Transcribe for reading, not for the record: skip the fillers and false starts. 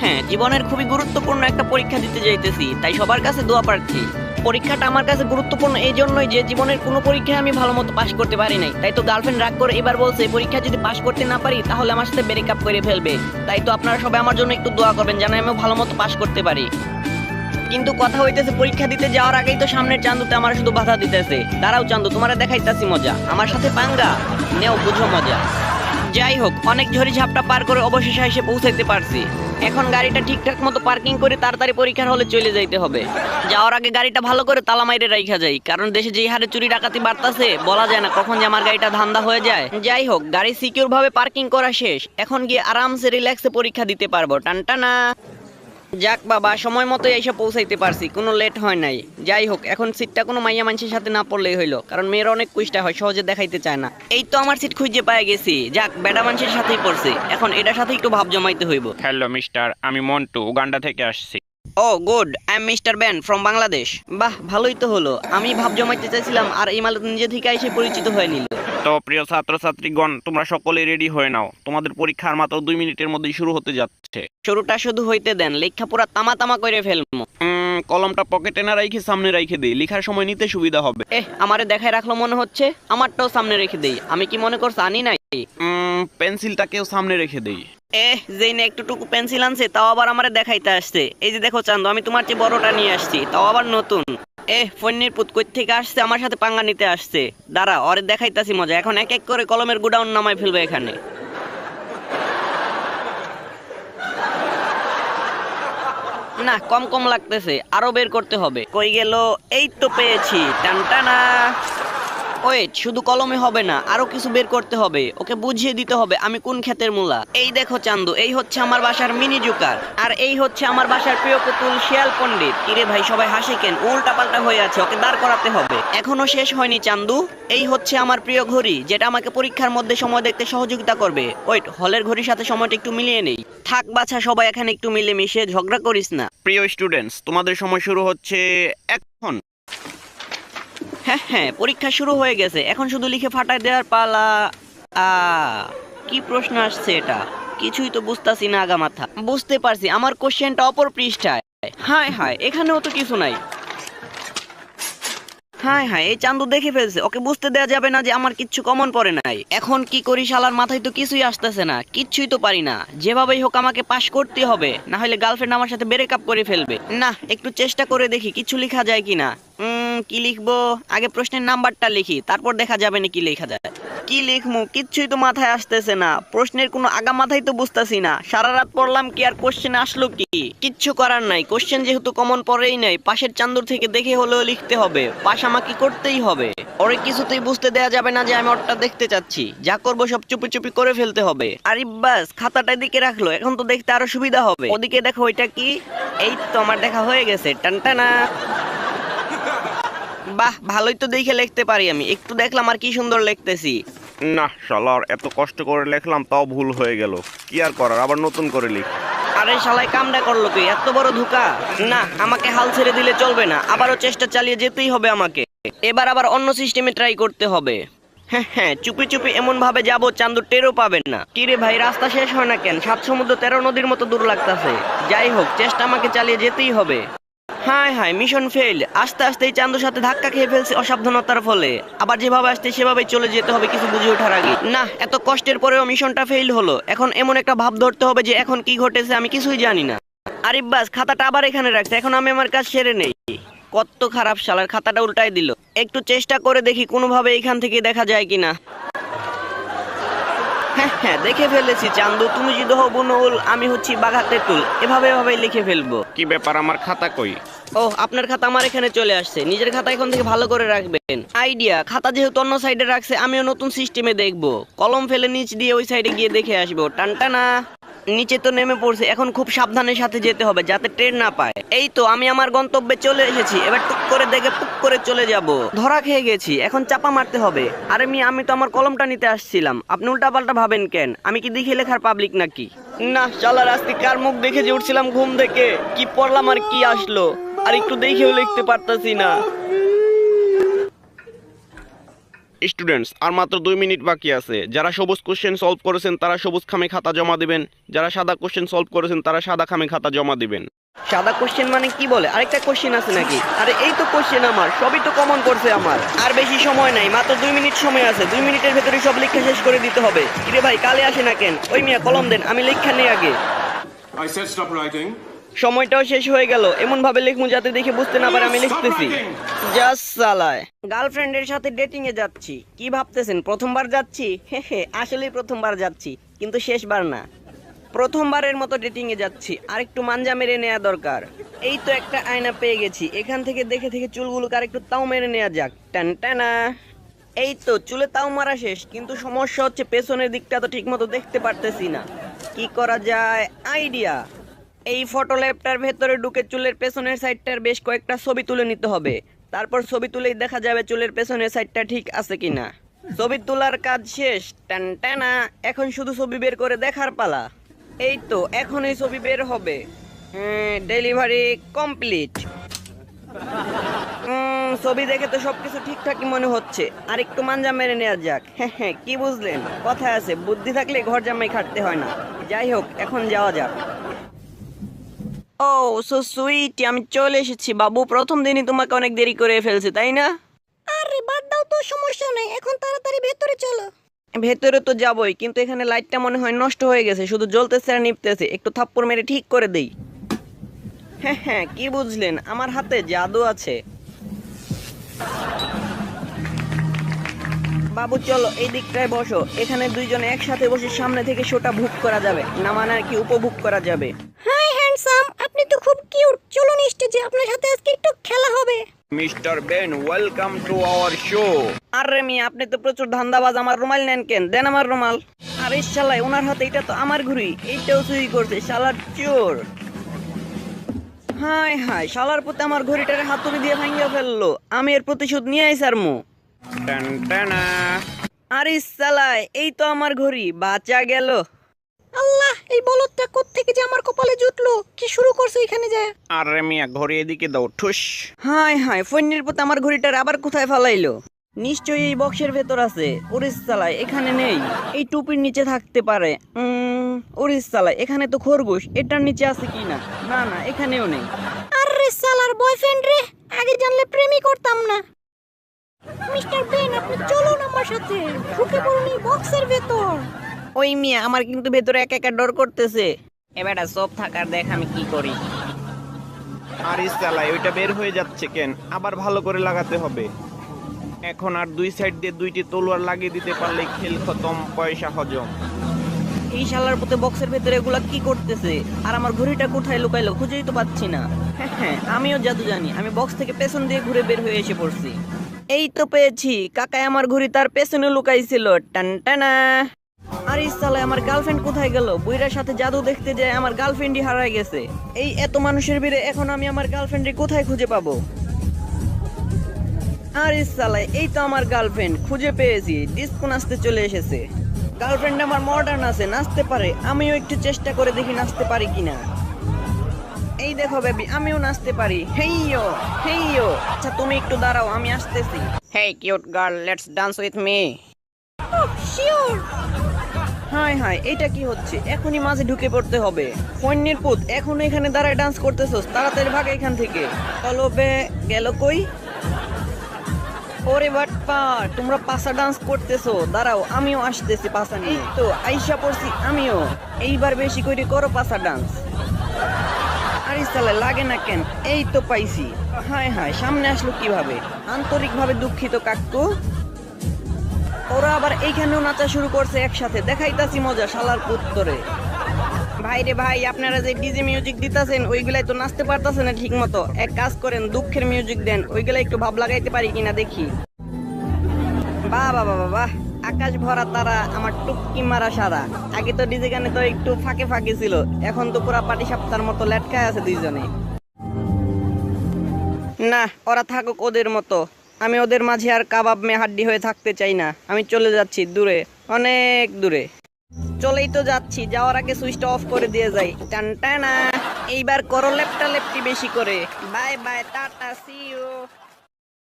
হ্যাঁ, জীবনের খুবই গুরুত্বপূর্ণ একটা পরীক্ষা দিতে যাইতেছি, তাই সবার কাছে দোয়া প্রার্থী। পরীক্ষাটা আমার কাছে গুরুত্বপূর্ণ এই জন্যই যে জীবনের কোনো পরীক্ষায় আমি ভালো মতো পাশ করতে পারি নাই, তাই তো গার্লফ্রেন্ড রাগ করে এবার বলছে পরীক্ষা যদি পাশ করতে না পারি তাহলে আমার সাথে ব্রেক আপ করে ফেলবে। তাই তো আপনারা সবাই আমার জন্য একটু দোয়া করবেন যেন আমি ভালো মতো পাশ করতে পারি। কিন্তু কথা হইতেছে পরীক্ষা দিতে যাওয়ার আগেই তো সামনের চান্দুতে আমার শুধু বাধা দিতেছে। দাঁড়াও চান্দু, তোমারা দেখাইতাছি মজা, আমার সাথে পাঙ্গা নেও, বুঝো মজা। যাই হোক, অনেক ঝড়ি ঝাপটা পার করে অবশেষে এসে পৌঁছাইতে পারছি। এখন গাড়িটা ঠিকঠাক মতো পার্কিং করে তাড়াতাড়ি পরীক্ষার হলে চলে যাইতে হবে। যাওয়ার আগে গাড়িটা ভালো করে তালা মাইরে রাইখা যাই, কারণ দেশে যেই হারে চুরি ডাকাতি বাড়তাছে বলা যায় না কখন যে আমার গাড়িটা ধান্দা হয়ে যায়। যাই হোক, গাড়ি সিকিউর ভাবে পার্কিং করা শেষ, এখন গিয়ে আরামসে রিল্যাক্সে পরীক্ষা দিতে পারবো। টানটানা। যাক বাবা, সময় মতো এসে পৌঁছাইতে পারছি, কোনো লেট হয় নাই। যাই হোক, এখন সিটটা কোনো মাইয়া মানুষের সাথে না পড়লেই হইলো, কারণ মেয়েরা অনেক কুইষ্টা হয়, সহজে দেখাইতে চায় না। এই তো আমার সিট খুঁজে পাই গেছি। যাক, বেডা মানুষের সাথেই পড়ছি, এখন এটার সাথে একটু ভাব জমাইতে হইব। হ্যালো মিস্টার, আমি মন্টু, উগান্ডা থেকে আসছি। Oh good, I am mister Ben from Bangladesh. বাহ, ভালোই তো হলো, আমি ভাব জমাইতে চাইছিলাম আর এই মাল নিজে থেকে এসে পরিচিত হয়ে নিল। তো প্রিয় ছাত্রছাত্রীগণ, তোমরা সকলে রেডি হয়ে নাও, তোমাদের পরীক্ষার মাত্র 2 মিনিটের মধ্যেই শুরু হতে যাচ্ছে। শুরুটা শুধু হইতে দেন, লেখা পুরা তামা তামা করে ফেলবো। কলমটা পকেটে না রাইখে সামনে রাইখে দিই, লেখার সময় নিতে সুবিধা হবে। আমারে দেখায় রাখলো মনে হচ্ছে, আমারটাও সামনে রেখে দেই। আমি কি মনে করছ আনি নাই? পেন্সিলটাকেও সামনে রেখে দেই। যেই না একটুটুকু পেন্সিল আনছে তাও আবার আমারে দেখাইতে আসছে। এই যে দেখো চান্দু, আমি তোমার চেয়ে বড়টা নিয়ে আসছি, তাও আবার নতুন। ফোনের পুত কই থেকে আসছে, আমার সাথে পাঙ্গা নিতে আসছে। দাঁড়া, ওরে দেখাইতাছি মজা। এখন এক এক করে কলমের গুডাউন নামাই ফেলবে এখানে। না, কম কম লাগতেছে, আরো বের করতে হবে। কই গেল? এই তো পেয়েছি। টানটানা। ওয়েট, শুধু কলমে হবে না, আরো কিছু বের করতে হবে। ওকে বুঝিয়ে দিতে হবে আমি কোন ক্ষেতের মূলা। এই দেখো চান্দু, এই হচ্ছে আমার বাসার মিনি জুকার, আর এই হচ্ছে আমার বাসার প্রিয় পুতুল শিয়াল পণ্ডিত। কিরে ভাই, সবাই হাসে কেন? উল্টা পাল্টা হয়ে আছে, ওকে দাঁড় করাতে হবে। এখনো শেষ হয়নি চান্দু। এই হচ্ছে আমার প্রিয় ঘড়ি, যেটা আমাকে পরীক্ষার মধ্যে সময় দেখতে সহযোগিতা করবে। ওয়েট, হলের ঘড়ির সাথে সময়টা একটু মিলিয়ে নেই। থাক বাছা, সবাই এখানে একটু মিলেমিশে, ঝগড়া করিস না। প্রিয় স্টুডেন্টস, তোমাদের সময় শুরু হচ্ছে এখন। হ্যাঁ হ্যাঁ, পরীক্ষা শুরু হয়ে গেছে, এখন শুধু লিখে ফাটায় দেওয়ার পালা। কি প্রশ্ন আসছে এটা? কিছুই তো বুঝতাছি না আগা মাথা। বুঝতে পারছি, আমার কোশ্চেনটা অপর পৃষ্ঠায়। হায় হায়, এখানেও তো কিছু নাই। হায় হায়, এই চান্দু দেখে ফেলছে, ওকে বুঝতে দেয়া যাবে না যে আমার কিচ্ছু কমন পড়ে নাই। এখন কি করি, শালার মাথায় তো কিছুই আসতেছে না, কিচ্ছুই তো পারি না। যেভাবেই হোক আমাকে পাশ করতে হবে, না হলে গার্লফ্রেন্ড আমার সাথে ব্রেক আপ করে ফেলবে। না, একটু চেষ্টা করে দেখি কিছু লেখা যায় কিনা। কি লিখবো? আগে প্রশ্নের নাম্বারটা লিখি, তারপর দেখা যাবে না কি লেখা যায়। কি লিখমু, কিচ্ছুই তো মাথায় আসতেছে না। প্রশ্নের কোনো আগা মাথায় তো বুঝতেছি না। সারা রাত পড়লাম কি আর কোশ্চেন আসলো কি? কিচ্ছু করার নাই, কোশ্চেন যেহেতু কমন পড়েই নাই, পাশের চান্দুর থেকে দেখে হলেও লিখতে হবে। পাশ আমাকে করতেই হবে। ওরে কিছুতেই বুঝতে দেয়া যাবে না যে আমি ওরটা দেখতে চাচ্ছি। যা করবো সব চুপি চুপি করে ফেলতে হবে। আরে বাস, খাতাটা দিকে রাখলো, এখন তো দেখতে আরো সুবিধা হবে। ওদিকে দেখো, ওইটা কি? এই তো আমার দেখা হয়ে গেছে। টানটানা। বাহ, ভালোই তো দেখে লিখতে পারি আমি। একটু দেখলাম আর কি সুন্দর লিখতেছি। না শালার, এত কষ্ট করে লিখলাম তাও ভুল হয়ে গেল। কি আর করার, আবার নতুন করে লিখ। আরে শালাই, কামটা করলো তুই, এত বড় ধোঁকা। না, আমাকে হাল ছেড়ে দিলে চলবে না, আবারও চেষ্টা চালিয়ে যেতেই হবে আমাকে। এবার আবার অন্য সিস্টেমে ট্রাই করতে হবে। হ্যাঁ হ্যাঁ, চুপি চুপি এমন ভাবে যাবো চান্দু টেরও পাবেন না। কিরে ভাই, রাস্তা শেষ হয় না কেন? 7 সমুদ্র 13 নদীর মতো দূর লাগতাছে। যাই হোক, চেষ্টা আমাকে চালিয়ে যেতেই হবে। হায় হায়, মিশন ফেল। আস্তে আস্তে এই চান্দুর সাথে ধাক্কা খেয়ে ফেলছি অসাবধানতার ফলে। আবার যেভাবে আসতে সেভাবেই চলে যেতে হবে কিছু বুঝে ওঠার আগে। না, এত কষ্টের পরেও মিশনটা ফেল হলো। এখন এমন একটা ভাব ধরতে হবে যে এখন কি ঘটেছে আমি কিছুই জানি না। আরে বাস, খাতাটা আবার এখানে রাখছে, এখন আমি আমার কাজ সেরে নেই। কত খারাপ শালার, খাতাটা উল্টাই দিল। একটু চেষ্টা করে দেখি কোনোভাবে এখান থেকে দেখা যায় কিনা। হ্যাঁ হ্যাঁ, দেখে ফেলেছি চান্দু, তুমি যদি হও বুনুল, আমি হচ্ছি বাঘা তেঁতুল। এভাবে এভাবে লিখে ফেলবো। কি ব্যাপার, আমার খাতা কই? ও, আপনার খাতা আমার এখানে চলে আসছে। নিজের খাতা এখন থেকে ভালো করে রাখবেন। আইডিয়া, খাতা যেহেতু অন্য সাইডে রাখছে, আমিও নতুন সিস্টেমে দেখবো। কলম ফেলে নিচ দিয়ে ওই সাইডে গিয়ে দেখে আসবো। টানটানা। নিচে তো নেমে পড়ছে, এখন খুব সাবধানের সাথে যেতে হবে যাতে ট্রেন না পায়। এই তো আমি আমার গন্তব্যে চলে এসেছি, এবার টুক করে দেখে পুক করে চলে যাব। ধরা খেয়ে গেছি, এখন চাপা মারতে হবে। আরে আমি তো আমার কলমটা নিতে আসছিলাম, আপনি উল্টাপাল্টা ভাবেন কেন? আমি কি দেখে লেখার পাবলিক নাকি? না শালার, আজকে কার মুখ দেখে যে উঠছিলাম ঘুম থেকে, কি পড়লাম আর কি আসলো, আর একটু দেখেও লিখতে পারতাছি না। স্টুডেন্টস আর মাত্র 2 মিনিট বাকি আছে। যারা সবুজ কোশ্চেন সলভ করেছেন তারা সবুজ খামে খাতা জমা দিবেন, যারা সাদা কোশ্চেন সলভ করেছেন তারা সাদা খামে খাতা জমা দিবেন। সাদা কোশ্চেন মানে কি বলে? আরেকটা কোশ্চেন আছে নাকি? আরে এই তো কোশ্চেন আমার, সবই তো কমন করছে আমার। আর বেশি সময় নাই, মাত্র 2 মিনিট সময় আছে। 2 মিনিটের ভেতরে সব লেখা শেষ করে দিতে হবে। কিরে ভাই, কালে আসে না কেন? ওই মিয়া কলম দেন, আমি লেখা নেই আগে। I said stop writing. সময়টাও শেষ হয়ে গেল, এমন ভাবে লিখমু যাতে দেখে বুঝতে না পারে আমি লিখতেছি। জাস্ট সালায়। গার্লফ্রেন্ডের সাথে ডেটিং এ যাচ্ছি। কি ভাবতেছেন প্রথমবার যাচ্ছি? হে আসলেই প্রথমবার যাচ্ছি, কিন্তু শেষবার না। প্রথমবারের মতো ডেটিং এ যাচ্ছি, আর একটু মাঞ্জা মেরে নেওয়া দরকার। এই তো একটা আয়না পেয়ে গেছি, এখান থেকে দেখে থেকে চুলগুলোকে আর একটু তাও মেরে নেওয়া যাক। টান টানা। এই তো চুলে তাও মারা শেষ, কিন্তু সমস্যা হচ্ছে পেছনের দিকটা তো ঠিক মতো দেখতে পারতেছি না। কি করা যায়? আইডিয়া। এই ফটো ল্যাবটার ভেতরে ঢুকে চুলের পেছনের সাইডটার বেশ কয়েকটা ছবি তুলে নিতে হবে। তারপর ছবি তুলেই দেখা যাবে চুলের পেছনের সাইডটা ঠিক আছে কিনা। ছবি তোলার কাজ শেষ। টান টানা। এখন শুধু ছবি বের করে দেখার পালা। এই তো এখন এই ছবি বের হবে। Delivery complete. ছবি দেখে তো সবকিছু ঠিকঠাকই মনে হচ্ছে, আর একটু মাঞ্জা মেরে নেওয়া যাক। হ্যাঁ কি বুঝলেন? কথা আছে, বুদ্ধি থাকলে ঘর জামাই খাটতে হয় না। যাই হোক, এখন যাওয়া যাক। ও সো সুইট, আমি চলে এসেছি বাবু। প্রথম দিনই তোমাকে অনেক দেরি করে ফেলছি, তাই না? আরে বাদ দাও তো, সমস্যা নাই, এখন তাড়াতাড়ি ভেতরে চলো। ভেতরে তো যাবই, কিন্তু এখানে লাইটটা মনে হয় নষ্ট হয়ে গেছে, শুধু জ্বলতেছে আর নিভতেছে। একটু থাপ্পড় মেরে ঠিক করে দেই। হ্যাঁ কি বুঝলেন? আমার হাতে জাদু আছে। বাবু চলো এই দিকটায় বসো, এখানে দুইজনে একসাথে বসে সামনে থেকে শোটা ভোগ করা যাবে, না মানে আর কি উপভোগ করা যাবে। হাই হ্যান্ডসাম, আপনি তো খুব কিউট। চলুন স্টেজে, আপনার সাথে আজকে একটু খেলা হবে। Mister Ben, welcome to our show. আরে মিয়া, আপনি তো প্রচুর ধান্দাবাজ। আমার রুমাল নেন কেন? দেন আমার রুমাল। আরে শালাই, ওনার হাতে এটা তো আমার ঘড়ি, এইটাও চুরি করছে শালার চোর। হাই হাই, শালার পুতে আমার ঘড়িটারে হাতুড়ি দিয়ে ভাঙিয়ে ফেললো। আমি এর প্রতিশোধ নিয়ে আইসারমু। টান টানা। আরে শালাই, এই তো আমার ঘড়ি, বাঁচা গেল। আল্লাহ, এই বলদটা কোত্থেকে যে আমার কপালে জুটলো। কি শুরু করছো এখানে যায়? আরে মিয়া, ঘড়ি এদিকে দাও। ঠুস। হাই হাই, ফোনের পুতে আমার ঘড়িটার আবার কোথায় ফালাইলো? নিশ্চয়ই এই বক্সের ভেতর আছে। ওরিস চালায়, এখানে নেই। এই টুপির নিচে থাকতে পারে। ওরিস চালায়, এখানে তো খরগোশ, এটার নিচে আছে কি না? না না, এখানেও নেই। আরে সালার বয়ফ্রেন্ড রে, আগে জানলে প্রেমই করতাম না। মিস্টার বেন, আপনি চলুন আমার সাথে, ঢুকে পড়ুন এই বক্সের ভেতর। ওই মিয়া, আমার কিন্তু ভেতরে একা একা ডর করতেছে। এবারে সব থাকার দেখ আমি কি করি। আর চালাই, ওইটা বের হয়ে যাচ্ছে কেন? আবার ভালো করে লাগাতে হবে। এখন আর দুই সাইড দিয়ে 2টি তলোয়ার লাগিয়ে দিতে পারলে খেল খতম, পয়সা হজম। এই শালার পুতে বক্সের ভেতরে এগুলা কি করতেছে? আর আমার ঘড়িটা কোথায় লুকাইলো? খুঁজেই তো পাচ্ছি না। হ্যাঁ আমিও জাদু জানি, আমি বক্স থেকে পেছন দিয়ে ঘুরে বের হয়ে এসে পড়ছি। এই তো পেয়েছি, কাকাই আমার ঘড়ি তার পেছনে লুকাইছিল। টান টানা। আরে সালে, আমার গার্লফ্রেন্ড কোথায় গেল? বুইরার সাথে জাদু দেখতে যায় আমার গার্লফ্রেন্ডই হারায় গেছে। এই এত মানুষের ভিড়ে এখন আমি আমার গার্লফ্রেন্ডে কোথায় খুঁজে পাবো? আরে সালে, এই তো আমার গার্লফ্রেন্ড, খুঁজে পেয়েছি। ডিস্কো নাচতে চলে এসেছে। গার্লফ্রেন্ড আমার মডার্ন আছে, নাচতে পারে। আমিও একটু চেষ্টা করে দেখি নাচতে পারি কিনা। এই দেখো বেবি, আমিও নাচতে পারি। হেইয়ো হেইয়ো। আচ্ছা তুমি একটু দাঁড়াও, আমি আসতেছি। Hey cute girl, let's dance with me. Oh sure. Hi hi, এটা কি হচ্ছে? এখনই মাঝে ঢুকে পড়তে হবে। ফন্নির পুত, এখন এখানে দাঁড়ায় ডান্স করতেছস? তাড়াতাড়ি ভাগ এখান থেকে। চলো বে, গেল কই? ওরে বাটপা, তোমরা পাসা ডান্স করতেছো? দাঁড়াও, আমিও আসতেছি পাসা নিয়ে। এই তো আইসা পড়ছি আমিও। এইবার বেশি করে করো পাসা ডান্স। আরে সালে, লাগে না কেন? এই তো পাইছি। হাই হাই, সামনে আসলো কিভাবে? আন্তরিকভাবে দুঃখিত কাকু। ওরা আবার এইখানেও নাচা শুরু করছে একসাথে। দেখাইতাছি মজা শালার পুত্তরে। ভাই রে ভাই, আপনারা যে ডিজে মিউজিক দিতাছেন ওইগুলাই তো নাচতে পারতাছে না ঠিক মতো। এক কাজ করেন, দুঃখের মিউজিক দেন, ওইগুলা একটু ভাব লাগাইতে পারি কিনা দেখি। বাহ বাহ বাহ বাহ, আকাশ ভরা তারা, আমার টুকি মারা সারা। আগে তো ডিজে গানে তো একটু ফাঁকে ফাঁকে ছিল, এখন তো পুরা পাটি সাপ্তার মতো লেটকায় আছে দুইজনে। না, ওরা থাকুক ওদের মতো। আমি ওদের মাঝে আর কাবাব মে হাড্ডি হয়ে থাকতে চাই না। আমি চলে যাচ্ছি দূরে, অনেক দূরে। চলেই তো যাচ্ছি, যাওয়ার আগে সুইচটা অফ করে দিয়ে যাই। টান টানা। এইবার করো লেপটা লেপটি বেশি করে। Bye bye, ta-ta, see you.